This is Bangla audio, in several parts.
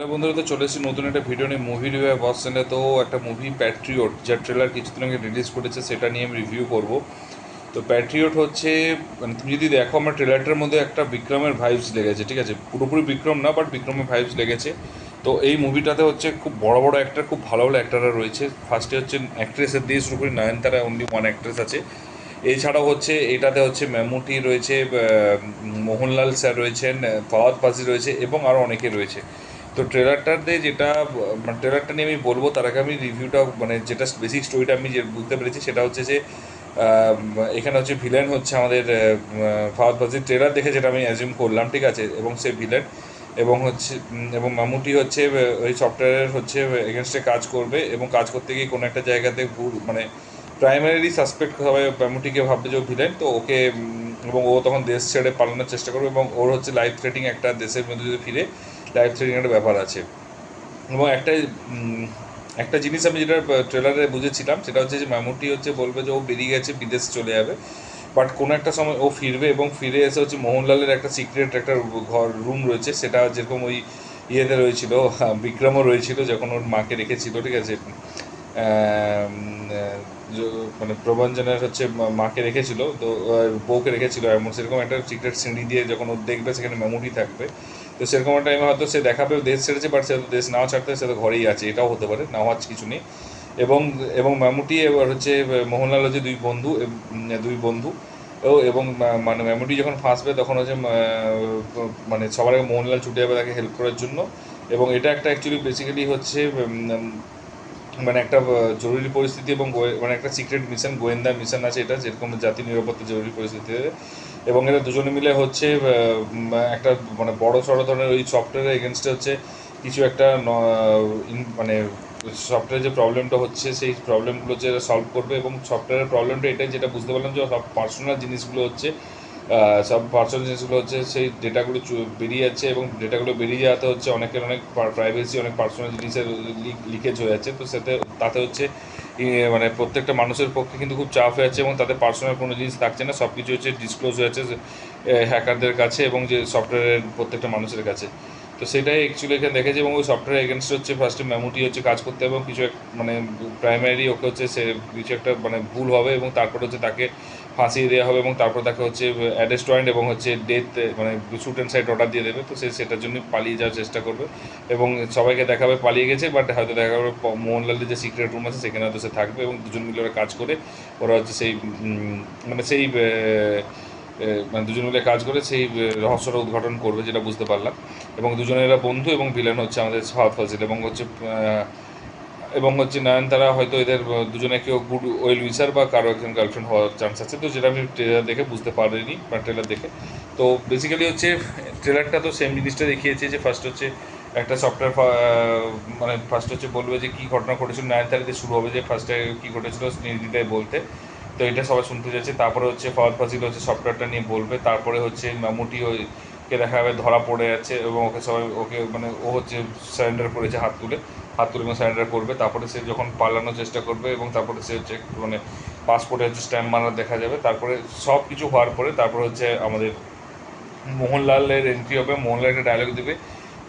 হ্যাঁ বন্ধুরা, তো চলে এসেছি নতুন একটা ভিডিও নিয়ে মুভি রিভিউ বস চ্যানেলে। তো একটা মুভি প্যাট্রিয়ট, যার ট্রেলার কিছুদিন আগে রিলিজ করেছে, সেটা নিয়ে আমি রিভিউ করব। তো প্যাট্রিয়ট হচ্ছে, মানে তুমি যদি দেখো, আমার ট্রেলারটার মধ্যে একটা বিক্রমের ভাইবস লেগেছে, ঠিক আছে? পুরোপুরি বিক্রম না, বাট বিক্রমের ভাইবস লেগেছে। তো এই মুভিটাতে হচ্ছে খুব বড় বড় অ্যাক্টর, খুব ভালো ভালো অ্যাক্টাররা রয়েছে। ফার্স্টে হচ্ছে অ্যাক্ট্রেসের দিয়ে শুরু করি, নয়নতারা অনলি ওয়ান অ্যাক্ট্রেস আছে। এছাড়াও হচ্ছে এটাতে হচ্ছে ম্যামুটি রয়েছে, মোহনলাল স্যার রয়েছেন, ফাওয়াদ ফাজিল রয়েছে এবং আরও অনেকে রয়েছে। তো ট্রেলারটাতে যেটা, মানে ট্রেলারটা নিয়ে আমি বলবো, তার আগে আমি রিভিউটা, মানে যেটা বেসিক স্টোরিটা আমি যে বুঝতে পেরেছি সেটা হচ্ছে যে আহ, এখানে হচ্ছে ভিলেন হচ্ছে আমাদের ফাওয়াদ ফাজিল। ট্রেলার দেখে যেটা আমি অ্যাজিউম করলাম, ঠিক আছে, এবং সে ভিলেন। এবং হচ্ছে এবং মামুটি হচ্ছে ওই সফটওয়্যারের হচ্ছে এগেনস্টে কাজ করবে, এবং কাজ করতে গিয়ে কোনো একটা জায়গাতে ভুল, মানে প্রাইমারি সাসপেক্ট হবে ম্যামুটিকে, ভাববে যে ও ভিলেন, তো ওকে এবং ও তখন দেশ ছেড়ে পালানোর চেষ্টা করবে, এবং ওর হচ্ছে লাইফ থ্রেটিং একটা দেশের মধ্যে যদি ফিরে, লাইফ থ্রেটিং একটা ব্যাপার আছে। এবং একটা জিনিস আমি যেটা ট্রেলারে বুঝেছিলাম, সেটা হচ্ছে যে মামুটি হচ্ছে বলবে যে ও বেরিয়ে গেছে, বিদেশ চলে যাবে, বাট কোনো একটা সময় ও ফিরবে, এবং ফিরে এসে হচ্ছে মোহনলালের একটা সিক্রেট একটা ঘর রুম রয়েছে, সেটা যেরকম ওই ইয়েতে রয়েছিল, বিক্রমও রয়েছিল যখন ওর মাকে রেখেছিল, ঠিক আছে? আম, মানে প্রবঞ্জনের হচ্ছে মাকে রেখেছিল, তো বউকে রেখেছিল, এমন সেরকম একটা সিক্রেট সিঁড়ি দিয়ে যখন ও দেখবে সেখানে মেমোরি থাকবে। তো সেরকম একটা টাইমে হয়তো সে দেখাবে ও দেশ ছেড়েছে, বাট সে তো দেশ নাও ছাড়তে, সে তো ঘরেই আছে, এটাও হতে পারে, না হওয়ার কিছু নেই। এবং এবং মামুটি এবার হচ্ছে মোহনলাল হচ্ছে দুই বন্ধু। এবং মানে মেমোরি যখন ফাঁসবে তখন হচ্ছে মানে সবার আগে মোহনলাল ছুটে যাবে তাকে হেল্প করার জন্য। এবং এটা একটা অ্যাকচুয়ালি বেসিক্যালি হচ্ছে মানে একটা জরুরি পরিস্থিতি, এবং মানে একটা সিক্রেট মিশন, গোয়েন্দা মিশন আছে এটা, যেরকম জাতীয় নিরাপত্তা জরুরি পরিস্থিতিতে। এবং এরা দুজনে মিলে হচ্ছে একটা মানে বড় সড়ো ধরনের ওই সফটওয়্যারের এগেনস্টে হচ্ছে কিছু একটা মানে সফটওয়্যারের যে প্রবলেমটা হচ্ছে সেই প্রবলেমগুলো হচ্ছে এরা সলভ করবে। এবং সফটওয়্যারের প্রবলেমটা এটাই, যেটা বুঝতে পারলাম, যে সব পার্সোনাল জিনিসগুলো হচ্ছে সব পার্সোনাল জিনিসগুলো হচ্ছে সেই ডেটাগুলো বেরিয়ে যাচ্ছে, এবং ডেটাগুলো বেরিয়ে যাওয়াতে হচ্ছে অনেকের অনেক প্রাইভেসি, অনেক পার্সোনাল জিনিসের লিকেজ হয়ে যাচ্ছে। তো তাতে হচ্ছে মানে প্রত্যেকটা মানুষের পক্ষে কিন্তু খুব চাপ হয়ে যাচ্ছে, এবং তাদের পার্সোনাল কোনো জিনিস থাকছে না, সব কিছু হচ্ছে ডিসক্লোজ হয়ে যাচ্ছে হ্যাকারদের কাছে, এবং যে সফটওয়্যারের প্রত্যেকটা মানুষের কাছে। তো সেটাই অ্যাকচুয়ালি এখানে দেখেছি। এবং ওই সফটওয়্যার এগেনস্ট হচ্ছে ফার্স্টে মেমোটি হচ্ছে কাজ করতে হবে, এবং কিছু মানে প্রাইমারি ওকে হচ্ছে সে কিছু একটা মানে ভুল হবে, এবং তারপর হচ্ছে তাকে ফাঁসিয়ে দেওয়া হবে, এবং তারপর তাকে হচ্ছে অ্যারেস্ট ওয়ারেন্ট এবং হচ্ছে ডেথ, মানে শুট অ্যান্ড সাইড অর্ডার দিয়ে দেবে। তো সে সেটার জন্য পালিয়ে যাওয়ার চেষ্টা করবে, এবং সবাইকে দেখাবে পালিয়ে গেছে, বাট হয়তো দেখা যাবে মোহনলালের যে সিক্রেট রুম আছে সেখানে হয়তো সে থাকবে, এবং দুজন মিলে ওরা কাজ করে, ওরা হচ্ছে সেই মানে সেই মানে দুজন মিলে কাজ করে সেই রহস্যটা উদ্ঘাটন করবে, যেটা বুঝতে পারলাম। এবং দুজনের এরা বন্ধু, এবং ভিলেন হচ্ছে আমাদের ফাহাদ ফাজিল, এবং হচ্ছে নয়নতারা হয়তো এদের দুজনে কেউ গুড ওয়েল উইসার বা কারো একজন গার্লফ্রেন্ড হওয়ার চান্স আছে। তো যেটা আমি ট্রেলার দেখে বুঝতে পারিনি, বা ট্রেলার দেখে। তো বেসিক্যালি হচ্ছে ট্রেলারটা তো সেম জিনিসটা দেখিয়েছে, যে ফার্স্ট হচ্ছে একটা সফটওয়্যার, মানে ফার্স্ট হচ্ছে বলবে যে কী ঘটনা ঘটেছিল, নয়নতারাতে শুরু হবে যে ফার্স্টে কী ঘটেছিল নির্দ্বিধায় বলতে। তো এটা সবাই শুনতে যাচ্ছে। তারপরে হচ্ছে ফাওয়াদ ফাজিল হচ্ছে সফটওয়্যারটা নিয়ে বলবে। তারপরে হচ্ছে মামুটি ওইকে দেখা যাবে ধরা পড়ে যাচ্ছে, এবং ওকে মানে ও হচ্ছে সারেন্ডার করেছে, হাত তুলে এবং সারেন্ডার করবে। তারপরে সে যখন পালানোর চেষ্টা করবে, এবং তারপরে সে হচ্ছে মানে পাসপোর্টে হচ্ছে স্ট্যাম্প মারা দেখা যাবে। তারপরে সব কিছু হওয়ার পরে তারপরে হচ্ছে আমাদের মোহনলালের এন্ট্রি হবে। মোহনলাল একটা ডায়লগ দেবে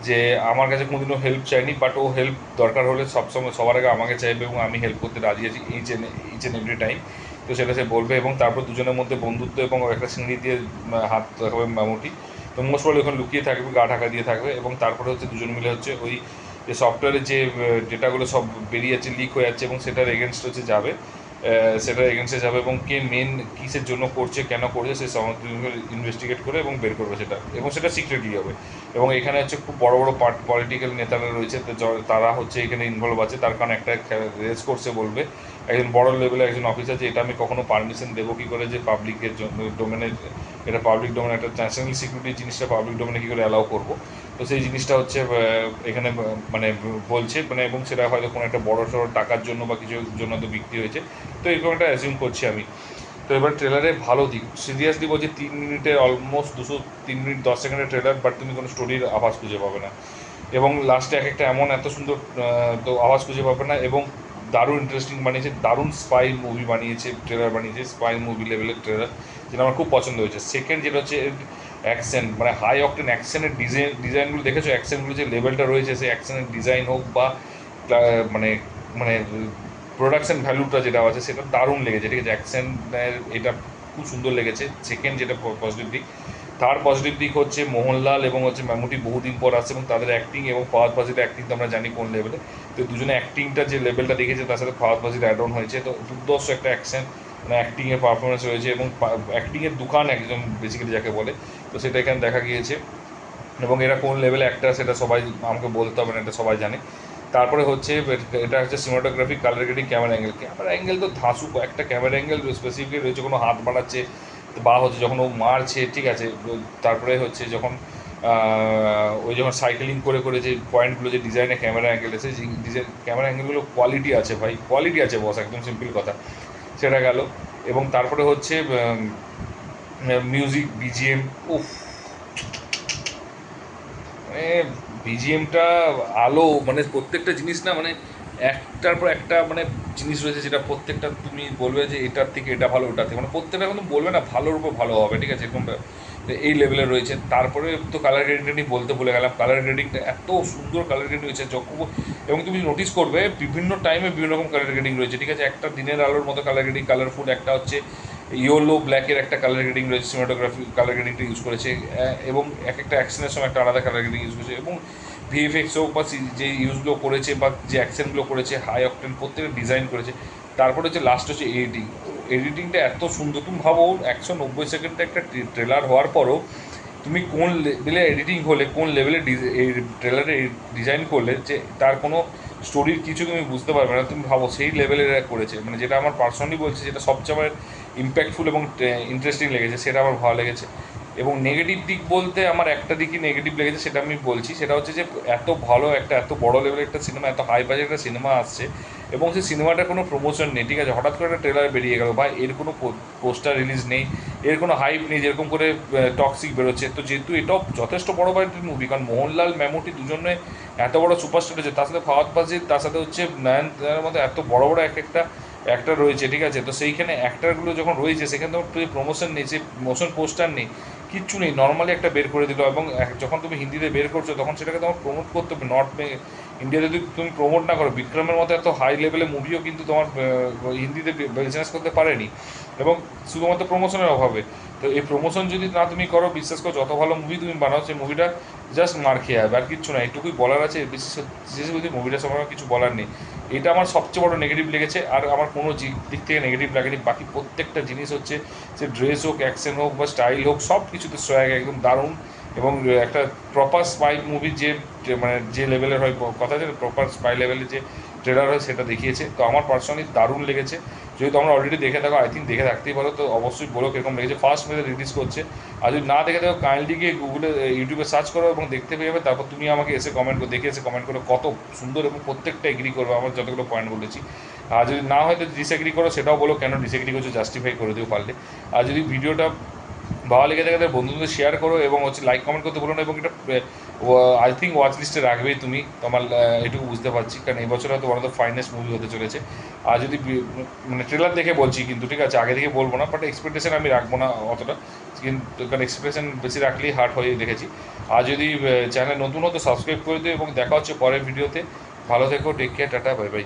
যে আমার কাছে কোনোদিনও হেল্প চাইনি, বাট ও হেল্প দরকার হলে সবসময় সবার আগে আমাকে চাইবে, এবং আমি হেল্প করতে রাজি আছি ইচ এন্ড এভরি টাইম। তো সেটা সে বলবে, এবং তারপর দুজনের মধ্যে বন্ধুত্ব, এবং একটা সিঁড়ি দিয়ে হাত দেখাবে মামুটি। তো মোস্ট প্রবলি ওখানে লুকিয়ে থাকবে, গা ঢাকা দিয়ে থাকবে, এবং তারপরে হচ্ছে দুজন মিলে হচ্ছে ওই যে সফটওয়্যারের যে ডেটাগুলো সব বেরিয়ে যাচ্ছে, লিক হয়ে যাচ্ছে, এবং সেটার এগেনস্ট হচ্ছে যাবে, সেটার এগেনস্টে যাবে, এবং কে মেন কিসের জন্য করছে, কেন করছে, সে সমস্ত ইনভেস্টিগেট করে এবং বের করবে সেটা, এবং সেটা সিক্রেটলি হবে। এবং এখানে হচ্ছে খুব বড় বড় পলিটিক্যাল নেতারা রয়েছে, তো তারা হচ্ছে এখানে ইনভলভ আছে, তার কারণ একটা রেস করছে বলবে একজন বড় লেভেলের একজন অফিসার, যে এটা আমি কখনো পারমিশন দেবো কী করে, যে পাবলিকের ডোমেনে, এটা পাবলিক ডোমেন, একটা ন্যাশনাল সিকিউরিটি জিনিসটা পাবলিক ডোমেনে কী করে অ্যালাউ করবো। তো সেই জিনিসটা হচ্ছে এখানে মানে বলছে, মানে এবং সেটা হয়তো কোনো একটা বড় সড়ো টাকার জন্য বা কিছুর জন্য তো বিক্রি হয়েছে। তো এরকম একটা অ্যাজিউম করছি আমি। তো এবার ট্রেলারে ভালো দিক, সিরিয়াসলি বলছি, 3 মিনিটের অলমোস্ট 3 মিনিট 10 সেকেন্ডের ট্রেলার, বাট তুমি কোনো স্টোরির আওয়াজ খুঁজে পাবে না। এবং লাস্টে এক একটা এমন এত সুন্দর তো আওয়াজ খুঁজে পাবে না, এবং দারুণ ইন্টারেস্টিং বানিয়েছে, দারুণ স্পাই মুভি বানিয়েছে, ট্রেলার বানিয়েছে, স্পাই মুভি লেভেলের ট্রেলার, যেটা আমার খুব পছন্দ হয়েছে। সেকেন্ড যেটা হচ্ছে অ্যাকশন, মানে হাই অকটেন অ্যাকশনের ডিজাইনগুলো দেখেছো, অ্যাকশনগুলো যে লেভেলটা রয়েছে, সেই অ্যাকশনের ডিজাইন হোক বা মানে মানে প্রোডাকশন ভ্যালুটা যেটা আছে সেটা দারুণ লেগেছে, ঠিক আছে। অ্যাকশনের এটা খুব সুন্দর লেগেছে, সেকেন্ড যেটা পজিটিভ দিক। থার্ড পজিটিভ দিক হচ্ছে মোহনলাল এবং হচ্ছে মামুটি বহুদিন পর আসছে, এবং তাদের অ্যাক্টিং এবং ফাওয়াদ ফাজিলের অ্যাক্টিং তো আমরা জানি কোন লেভেলে। তো দুজনে অ্যাক্টিংটা যে লেভেলটা দেখেছে, তার সাথে ফাওয়াদ ফাজিল অ্যাড অন হয়েছে, তো দুর্দর্শ একটা অ্যাকশন মানে অ্যাক্টিংয়ের পারফরমেন্স রয়েছে, এবং অ্যাক্টিংয়ের দোকান একজন বেসিক্যালি যাকে বলে, তো সেটা এখানে দেখা গিয়েছে। এবং এরা কোন লেভেলে অ্যাক্টার সেটা সবাই আমাকে বলতে হবে না, এটা সবাই জানে। তারপরে হচ্ছে এটা হচ্ছে cinematography, colour grading, camera angle তো ধাঁসু, একটা ক্যামেরা অ্যাঙ্গেল স্পেসিফিক রয়েছে, কোনো হাত বাড়াচ্ছে বা হচ্ছে যখন ও মারছে, ঠিক আছে। তারপরে হচ্ছে যখন ওই যখন সাইকেলিং করে করে যে পয়েন্টগুলো, যে ডিজাইনে ক্যামেরা অ্যাঙ্গেল এসে, যে ডিজাইন ক্যামেরা অ্যাঙ্গেলগুলো কোয়ালিটি আছে ভাই, কোয়ালিটি আছে বস, একদম সিম্পল কথা, সেটা গেল। এবং তারপরে হচ্ছে মিউজিক, বিজিএম, উফ, মানে বিজিএমটা, আলো, মানে প্রত্যেকটা জিনিস না, মানে একটার পর একটা মানে জিনিস রয়েছে, যেটা প্রত্যেকটা তুমি বলবে যে এটার থেকে এটা ভালো, ওটার থেকে মানে প্রত্যেকটা কিন্তু বলবে না ভালোর উপর ভালো হবে, ঠিক আছে, এরকম এই লেভেলে রয়েছে। তারপরে তো কালার গ্রেডিংটা নিয়ে বলতে ভুলে গেলাম, কালার গ্রেডিংটা এত সুন্দর কালার গ্রেডিং রয়েছে এবং তুমি নোটিস করবে বিভিন্ন টাইমে বিভিন্ন রকম কালার গ্রেডিং রয়েছে, ঠিক আছে। একটা দিনের আলোর মতো কালার গ্রেডিং, কালারফুল, একটা হচ্ছে ইয়েলো ব্ল্যাকের একটা কালার গ্রেডিং রয়েছে, সিনেমাটোগ্রাফি কালার গ্রেডিংটা ইউজ করেছে, এবং এক একটা অ্যাকশনের সময় একটা আলাদা কালার গ্রেডিং ইউজ করেছে, এবং ভিএফএক্স হোক বা যে ইউজগুলো করেছে বা যে অ্যাকশনগুলো করেছে, হাই অকটেন প্রত্যেকটা ডিজাইন করেছে। তারপরে হচ্ছে লাস্ট হচ্ছে এডিটিংটা এত সুন্দর, তুমি ভাবো 190 সেকেন্ডে একটা ট্রেলার হওয়ার পরও তুমি কোন লেভেলে এডিটিং হলে, কোন লেভেলে এই ট্রেলারে ডিজাইন করলে, যে তার কোনো স্টোরির কিছু তুমি বুঝতে পারবে না। তুমি ভাবো সেই লেভেলের এরা করেছে, মানে যেটা আমার পার্সোনালি বলছে, যেটা সবচেয়ে আমার ইম্প্যাক্টফুল এবং ইন্টারেস্টিং লেগেছে, সেটা আমার ভালো লেগেছে। এবং নেগেটিভ দিক বলতে আমার একটা দিকই নেগেটিভ লেগেছে, সেটা আমি বলছি, সেটা হচ্ছে যে এত ভালো একটা, এত বড় লেভেলের একটা সিনেমা, এত হাই বাজেট একটা সিনেমা আসছে, এবং সেই সিনেমাটার কোনো প্রমোশন নেই, ঠিক আছে। হঠাৎ করে একটা ট্রেলার বেরিয়ে গেল, বা এর কোনো পোস্টার রিলিজ নেই, এর কোনো হাইপ নেই, যেরকম করে টক্সিক বেরোচ্ছে। তো যেহেতু এটাও যথেষ্ট বড় বাজেটের মুভি, কারণ মোহনলাল ম্যামুটি দুজনে এত বড় সুপারস্টার রয়েছে, তার সাথে ফাওয়াদ ফাজিল, তার সাথে হচ্ছে নয়নতারার মধ্যে এত বড় বড় এক একটা অ্যাক্টার রয়েছে, ঠিক আছে। তো সেইখানে অ্যাক্টারগুলো যখন রয়েছে, সেখানে তোমার প্রমোশন নেই, যে মোশন পোস্টার নেই, কিচ্ছু নেই, নর্মালি একটা বের করে দিল। এবং যখন তুমি হিন্দিতে বের করছো, তখন সেটাকে তোমার প্রমোট করতে হবে। ইন্ডিয়াতে যদি তুমি প্রমোট না করো, বিক্রমের মতো এত হাই লেভেলের মুভিও কিন্তু তোমার হিন্দিতে বিজনেস করতে পারেনি, এবং শুধুমাত্র প্রমোশনের অভাবে। তো এই প্রমোশন যদি না তুমি করো, বিশ্বাস করো যত ভালো মুভি তুমি বানাও, সেই মুভিটা জাস্ট মার খেয়ে যাবে, আর কিচ্ছু না, এটুকুই বলার আছে। বিশেষ করে মুভিটার সময় কিছু বলার নেই। এটা আমার সবচেয়ে বড় নেগেটিভ লেগেছে, আর আমার কোনো দিক থেকে নেগেটিভ লাগেনি। বাকি প্রত্যেকটা জিনিস হচ্ছে, সে ড্রেস হোক, অ্যাকশন হোক বা স্টাইল হোক, সব কিছুতে সোয়াগ একদম দারুণ। এবং একটা প্রপার স্পাই মুভি মানে যে লেভেলের হয়, কথা আছে প্রপার স্পাই লেভেলের যে ট্রেলার হয়, সেটা দেখিয়েছে। তো আমার পার্সোনালি দারুণ লেগেছে। যদি তোমরা অলরেডি দেখে থাকো, আই থিঙ্ক দেখে থাকতেই পারো, তো অবশ্যই বলো কীরকম লেগেছে। ফার্স্ট মেতে রিলিজ করছে, আর যদি না দেখে থাকো, কাইন্ডলি গিয়ে গুগলে, ইউটিউবে সার্চ করো এবং দেখতে পেয়ে যাবে। তারপর তুমি আমাকে এসে কমেন্ট করে, দেখে এসে কমেন্ট করো কত সুন্দর, এবং প্রত্যেকটা এগ্রি করবে আমার যতগুলো পয়েন্ট বলেছি। আর যদি না হয় তো ডিসএগ্রি করো, সেটাও বলো কেন ডিসএগ্রি করছো, জাস্টিফাই করে দিও পারলে। আর যদি ভিডিওটা ভালো লেগে থাকে, তাদের বন্ধুদের শেয়ার করো, এবং হচ্ছে লাইক কমেন্ট করতে বলো না। এবং এটা আই থিঙ্ক ওয়াচ লিস্টে রাখবেই তুমি, তোমার এটুকু বুঝতে পারছি, কারণ এই বছর হয়তো one of the finest movie হতে চলেছে। আর যদি মানে ট্রেলার দেখে বলছি কিন্তু, ঠিক আছে, আগে থেকে বলবো না, বাট এক্সপেকটেশন আমি রাখবো না অতটা, কিন্তু কারণ এক্সপেকটেশন বেশি রাখলেই হার্ট হয়ে দেখেছি। আর যদি চ্যানেল নতুন হতো, সাবস্ক্রাইব করে দিও, এবং দেখা হচ্ছে পরের ভিডিওতে। ভালো থেকো, take care, tata, bye by.